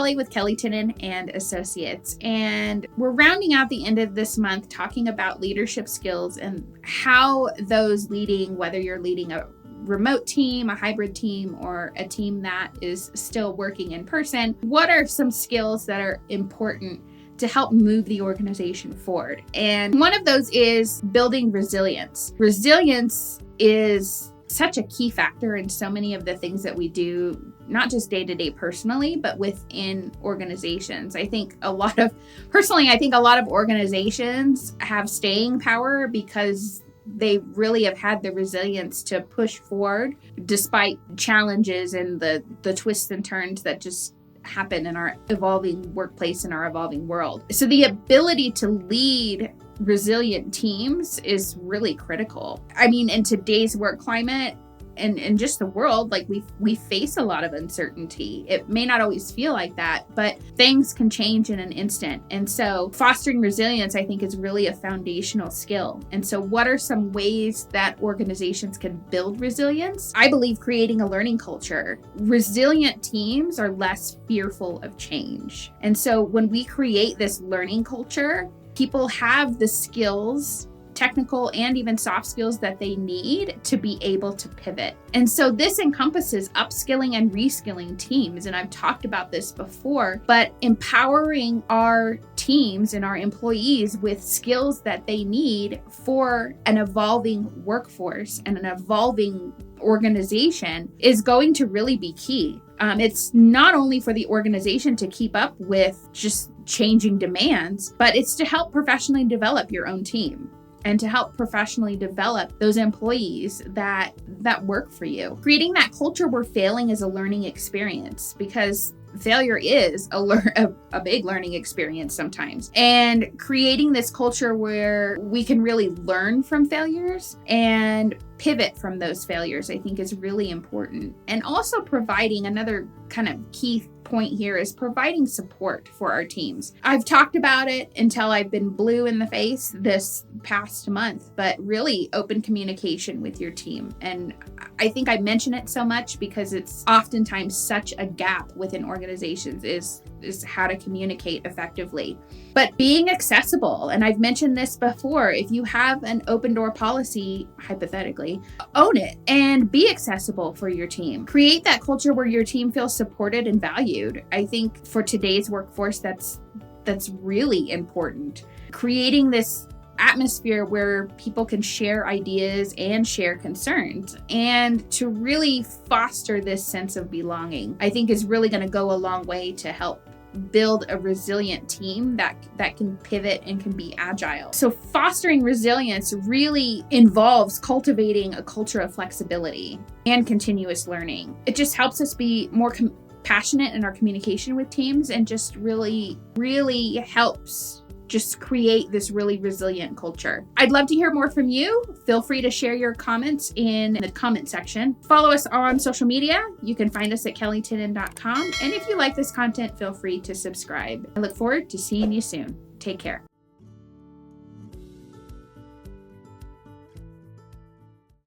Kelly with Kelly Tinnen and Associates, and we're rounding out the end of this month talking about leadership skills and how those leading, whether you're leading a remote team, a hybrid team, or a team that is still working in person, what are some skills that are important to help move the organization forward? And one of those is building resilience. Resilience is such a key factor in so many of the things that we do, not just day to day personally, but within organizations. I think a lot of organizations have staying power because they really have had the resilience to push forward despite challenges and the twists and turns that just happen in our evolving workplace and our evolving world. So the ability to lead resilient teams is really critical. I mean, in today's work climate and just the world, like we face a lot of uncertainty. It may not always feel like that, but things can change in an instant. And so fostering resilience, I think, is really a foundational skill. And so what are some ways that organizations can build resilience? I believe creating a learning culture. Resilient teams are less fearful of change. And so when we create this learning culture, people have the skills, technical and even soft skills, that they need to be able to pivot. And so this encompasses upskilling and reskilling teams. And I've talked about this before, but empowering our teams and our employees with skills that they need for an evolving workforce and an evolving organization is going to really be key. It's not only for the organization to keep up with just changing demands, but it's to help professionally develop your own team and to help professionally develop those employees that work for you. Creating that culture where failing is a learning experience, because failure is a big learning experience sometimes. And creating this culture where we can really learn from failures and pivot from those failures, I think, is really important. And also providing, another kind of key point here is providing support for our teams. I've talked about it until I've been blue in the face this past month, but really open communication with your team. And I think I mention it so much because it's oftentimes such a gap within organizations is how to communicate effectively. But being accessible, and I've mentioned this before, if you have an open door policy, hypothetically, own it and be accessible for your team. Create that culture where your team feels supported and valued. I think for today's workforce, that's really important. Creating this atmosphere where people can share ideas and share concerns, and to really foster this sense of belonging, I think is really going to go a long way to help build a resilient team that can pivot and can be agile. So fostering resilience really involves cultivating a culture of flexibility and continuous learning. It just helps us be more passionate in our communication with teams, and just really, really helps just create this really resilient culture. I'd love to hear more from you. Feel free to share your comments in the comment section. Follow us on social media. You can find us at kellytinnen.com. And if you like this content, feel free to subscribe. I look forward to seeing you soon. Take care.